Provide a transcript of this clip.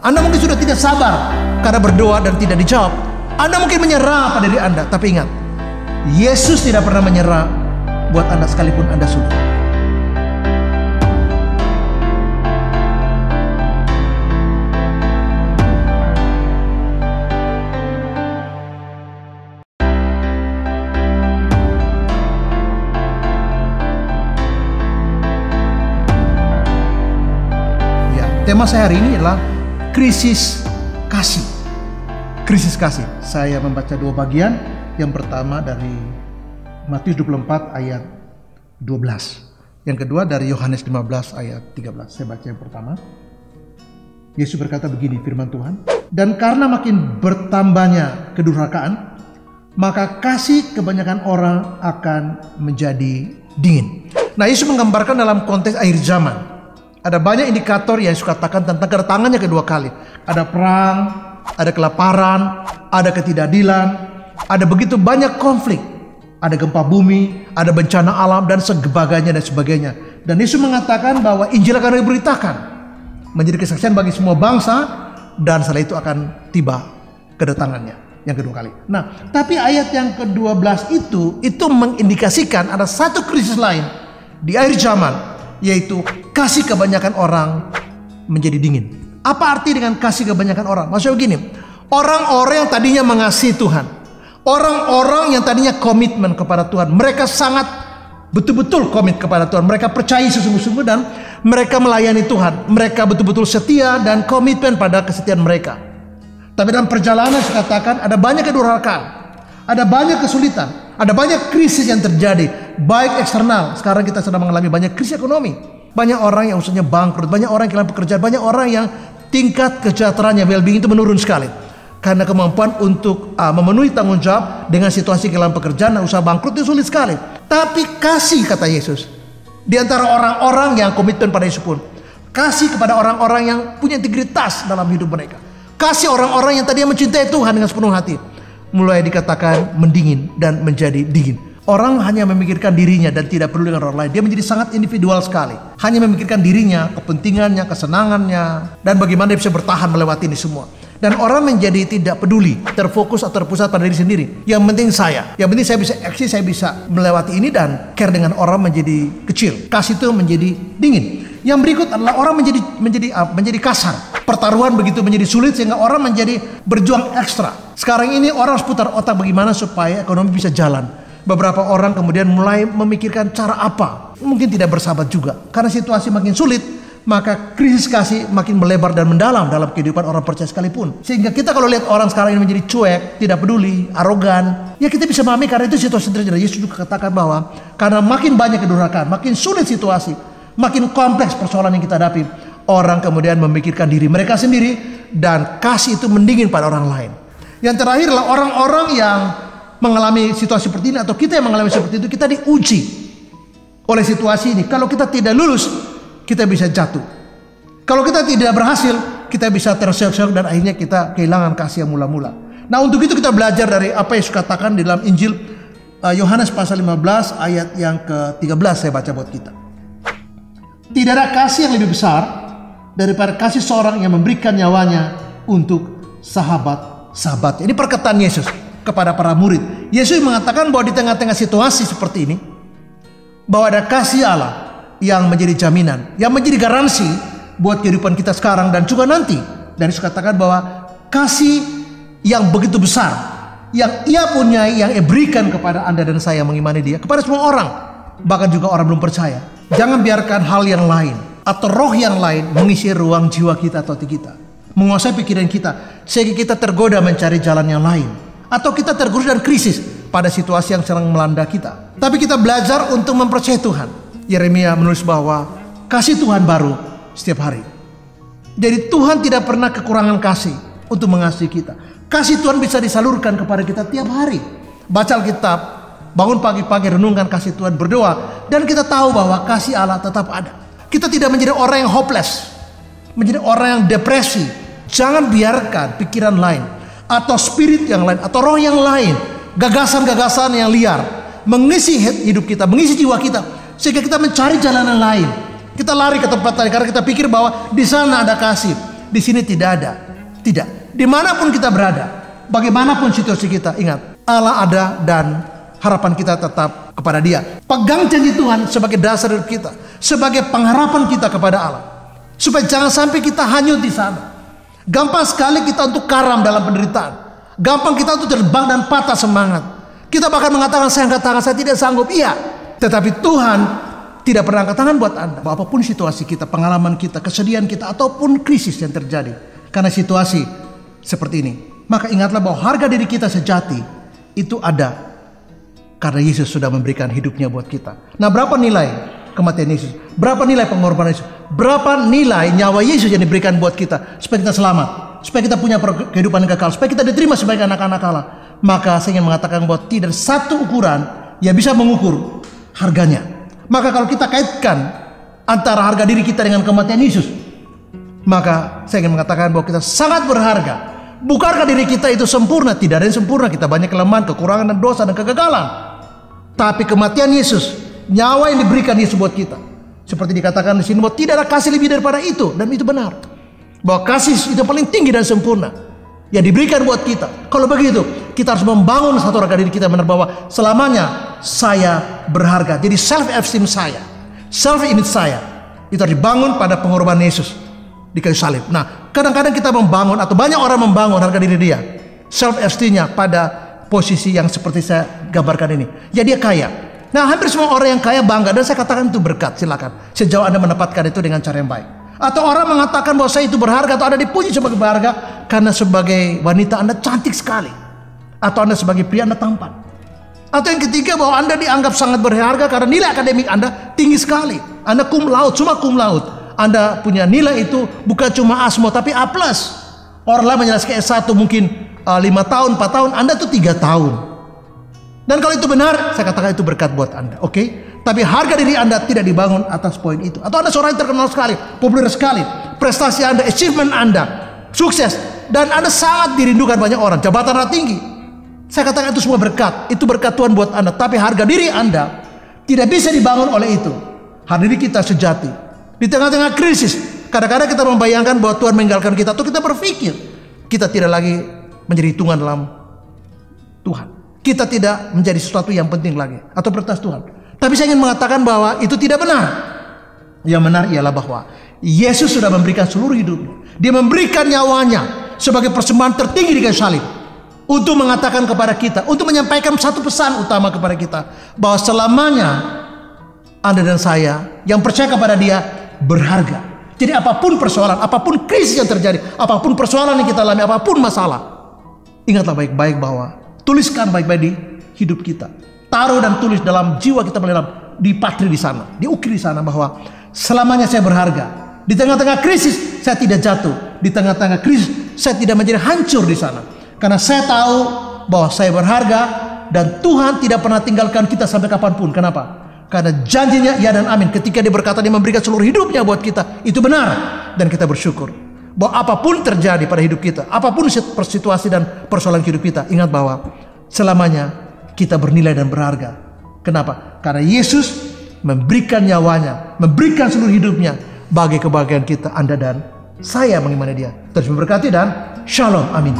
Anda mungkin sudah tidak sabar karena berdoa dan tidak dijawab. Anda mungkin menyerah pada diri Anda. Tapi ingat, Yesus tidak pernah menyerah buat Anda sekalipun Anda sudah. Ya, tema saya hari ini adalah krisis kasih. Krisis kasih. Saya membaca dua bagian. Yang pertama dari Matius 24 ayat 12. Yang kedua dari Yohanes 15 ayat 13. Saya baca yang pertama. Yesus berkata begini, firman Tuhan. Dan karena makin bertambahnya kedurhakaan, maka kasih kebanyakan orang akan menjadi dingin. Nah, Yesus menggambarkan dalam konteks akhir zaman. Ada banyak indikator yang Yesus katakan tentang kedatangannya kedua kali. Ada perang, ada kelaparan, ada ketidakadilan, ada begitu banyak konflik. Ada gempa bumi, ada bencana alam, dan sebagainya dan sebagainya. Dan Yesus mengatakan bahwa Injil akan diberitakan menjadi kesaksian bagi semua bangsa, dan setelah itu akan tiba kedatangannya yang kedua kali. Nah, tapi ayat yang ke-12 itu mengindikasikan ada satu krisis lain di akhir zaman, yaitu kasih kebanyakan orang menjadi dingin. Apa arti dengan kasih kebanyakan orang? Maksudnya begini, orang-orang yang tadinya mengasihi Tuhan, orang-orang yang tadinya komitmen kepada Tuhan, mereka sangat betul-betul komit kepada Tuhan, mereka percaya sesungguh-sungguh dan mereka melayani Tuhan, mereka betul-betul setia dan komitmen pada kesetiaan mereka. Tapi dalam perjalanan saya katakan ada banyak kedurhakaan, ada banyak kesulitan, ada banyak krisis yang terjadi, baik eksternal. Sekarang kita sedang mengalami banyak krisis ekonomi. Banyak orang yang usaha bangkrut, banyak orang yang kehilangan pekerjaan, banyak orang yang tingkat kesejahteraannya, well-being itu menurun sekali. Karena kemampuan untuk memenuhi tanggung jawab dengan situasi kehilangan pekerjaan dan usaha bangkrut itu sulit sekali. Tapi kasih, kata Yesus, di antara orang-orang yang komitmen pada Yesus pun, kasih kepada orang-orang yang punya integritas dalam hidup mereka. Kasih orang-orang yang tadinya mencintai Tuhan dengan sepenuh hati, mulai dikatakan mendingin dan menjadi dingin. Orang hanya memikirkan dirinya dan tidak peduli dengan orang lain. Dia menjadi sangat individual sekali. Hanya memikirkan dirinya, kepentingannya, kesenangannya, dan bagaimana dia bisa bertahan melewati ini semua. Dan orang menjadi tidak peduli, terfokus atau terpusat pada diri sendiri. Yang penting saya. Yang penting saya bisa eksis, saya bisa melewati ini, dan care dengan orang menjadi kecil. Kasih itu menjadi dingin. Yang berikut adalah orang menjadi kasar. Pertaruhan begitu menjadi sulit sehingga orang menjadi berjuang ekstra. Sekarang ini orang harus putar otak bagaimana supaya ekonomi bisa jalan. Beberapa orang kemudian mulai memikirkan cara apa. Mungkin tidak bersahabat juga. Karena situasi makin sulit, maka krisis kasih makin melebar dan mendalam dalam kehidupan orang percaya sekalipun. Sehingga kita kalau lihat orang sekarang ini menjadi cuek, tidak peduli, arogan, ya kita bisa memahami karena itu situasi terjadi. Yesus juga katakan bahwa karena makin banyak kedurhakaan, makin sulit situasi, makin kompleks persoalan yang kita hadapi, orang kemudian memikirkan diri mereka sendiri dan kasih itu mendingin pada orang lain. Yang terakhir adalah orang-orang yang mengalami situasi seperti ini, atau kita yang mengalami seperti itu, kita diuji oleh situasi ini. Kalau kita tidak lulus, kita bisa jatuh. Kalau kita tidak berhasil, kita bisa terseok-seok dan akhirnya kita kehilangan kasih yang mula-mula. Nah, untuk itu kita belajar dari apa yang Yesus katakan di dalam Injil Yohanes pasal 15 ayat yang ke-13. Saya baca buat kita. Tidak ada kasih yang lebih besar daripada kasih seorang yang memberikan nyawanya untuk sahabat-sahabat. Ini perkataan Yesus kepada para murid. Yesus mengatakan bahwa di tengah-tengah situasi seperti ini, bahwa ada kasih Allah yang menjadi jaminan, yang menjadi garansi buat kehidupan kita sekarang dan juga nanti. Dan Yesus katakan bahwa kasih yang begitu besar, yang Ia punya, yang Ia berikan kepada Anda dan saya yang mengimani Dia, kepada semua orang, bahkan juga orang belum percaya. Jangan biarkan hal yang lain atau roh yang lain mengisi ruang jiwa kita atau hati kita, menguasai pikiran kita, sehingga kita tergoda mencari jalan yang lain, atau kita tergerus dan krisis pada situasi yang sedang melanda kita. Tapi kita belajar untuk mempercayai Tuhan. Yeremia menulis bahwa kasih Tuhan baru setiap hari. Jadi Tuhan tidak pernah kekurangan kasih untuk mengasihi kita. Kasih Tuhan bisa disalurkan kepada kita tiap hari. Baca Alkitab, bangun pagi-pagi, renungkan kasih Tuhan, berdoa, dan kita tahu bahwa kasih Allah tetap ada. Kita tidak menjadi orang yang hopeless, menjadi orang yang depresi. Jangan biarkan pikiran lain atau spirit yang lain atau roh yang lain, gagasan-gagasan yang liar mengisi hidup kita, mengisi jiwa kita, sehingga kita mencari jalanan lain. Kita lari ke tempat lain karena kita pikir bahwa di sana ada kasih, Di sini tidak ada. Tidak. Dimanapun kita berada, bagaimanapun situasi kita, ingat, Allah ada dan harapan kita tetap kepada Dia. Pegang janji Tuhan sebagai dasar hidup kita, sebagai pengharapan kita kepada Allah. Supaya jangan sampai kita hanyut di sana. Gampang sekali kita untuk karam dalam penderitaan. Gampang kita untuk terbang dan patah semangat. Kita bahkan mengatakan, saya angkat tangan, saya tidak sanggup. Iya, tetapi Tuhan tidak pernah angkat tangan buat Anda. Apapun situasi kita, pengalaman kita, kesedihan kita, ataupun krisis yang terjadi karena situasi seperti ini, maka ingatlah bahwa harga diri kita sejati itu ada karena Yesus sudah memberikan hidupnya buat kita. Nah, berapa nilai kematian Yesus? Berapa nilai pengorbanan Yesus? Berapa nilai nyawa Yesus yang diberikan buat kita supaya kita selamat, supaya kita punya kehidupan kekal, supaya kita diterima sebagai anak-anak Allah? Maka saya ingin mengatakan bahwa tidak satu ukuran yang bisa mengukur harganya. Maka kalau kita kaitkan antara harga diri kita dengan kematian Yesus, maka saya ingin mengatakan bahwa kita sangat berharga. Bukankah diri kita itu sempurna? Tidak ada yang sempurna. Kita banyak kelemahan, kekurangan, dan dosa, dan kegagalan. Tapi kematian Yesus, nyawa yang diberikan Yesus buat kita, seperti dikatakan di sini, bahwa tidak ada kasih lebih daripada itu. Dan itu benar, bahwa kasih itu paling tinggi dan sempurna yang diberikan buat kita. Kalau begitu, kita harus membangun satu harga diri kita, benar bahwa selamanya saya berharga. Jadi self-esteem saya, self-image saya, itu harus dibangun pada pengorbanan Yesus di kayu salib. Nah, kadang-kadang kita membangun, atau banyak orang membangun harga diri dia, self-esteemnya pada posisi yang seperti saya gambarkan ini. Ya, dia kaya. Nah, hampir semua orang yang kaya bangga, dan saya katakan itu berkat. Silakan, sejauh Anda menempatkan itu dengan cara yang baik. Atau orang mengatakan bahwa saya itu berharga, atau Anda dipuji sebagai berharga karena sebagai wanita Anda cantik sekali, atau Anda sebagai pria Anda tampan. Atau yang ketiga, bahwa Anda dianggap sangat berharga karena nilai akademik Anda tinggi sekali. Anda cum laude, cuma cum laude. Anda punya nilai itu bukan cuma asmo, tapi A+. Orang lain menjelaskan S1 mungkin 5 tahun, 4 tahun, Anda tuh 3 tahun. Dan kalau itu benar, saya katakan itu berkat buat Anda, oke? Tapi harga diri Anda tidak dibangun atas poin itu. Atau Anda seorang yang terkenal sekali, populer sekali, prestasi Anda, achievement Anda, sukses, dan Anda sangat dirindukan banyak orang, jabatan Anda tinggi. Saya katakan itu semua berkat, itu berkat Tuhan buat Anda. Tapi harga diri Anda tidak bisa dibangun oleh itu. Harga diri kita sejati di tengah-tengah krisis, kadang-kadang kita membayangkan bahwa Tuhan meninggalkan kita, atau kita berpikir kita tidak lagi menjadi hitungan dalam Tuhan. Kita tidak menjadi sesuatu yang penting lagi atau prioritas Tuhan. Tapi saya ingin mengatakan bahwa itu tidak benar. Yang benar ialah bahwa Yesus sudah memberikan seluruh hidupnya. Dia memberikan nyawanya sebagai persembahan tertinggi di kayu salib, untuk mengatakan kepada kita, untuk menyampaikan satu pesan utama kepada kita, bahwa selamanya Anda dan saya yang percaya kepada Dia berharga. Jadi apapun persoalan, apapun krisis yang terjadi, apapun persoalan yang kita alami, apapun masalah, ingatlah baik-baik bahwa tuliskan baik-baik di hidup kita. Taruh dan tulis dalam jiwa kita mendalam, dipatri di sana, diukir di sana, bahwa selamanya saya berharga. Di tengah-tengah krisis saya tidak jatuh, di tengah-tengah krisis saya tidak menjadi hancur di sana, karena saya tahu bahwa saya berharga dan Tuhan tidak pernah tinggalkan kita sampai kapanpun. Kenapa? Karena janjinya ya dan amin. Ketika Dia berkata Dia memberikan seluruh hidupnya buat kita, itu benar, dan kita bersyukur bahwa apapun terjadi pada hidup kita, apapun situasi dan persoalan hidup kita, ingat bahwa selamanya kita bernilai dan berharga. Kenapa? Karena Yesus memberikan nyawanya, memberikan seluruh hidupnya bagi kebahagiaan kita, Anda dan saya mengimani Dia. Terus memberkati dan shalom, amin.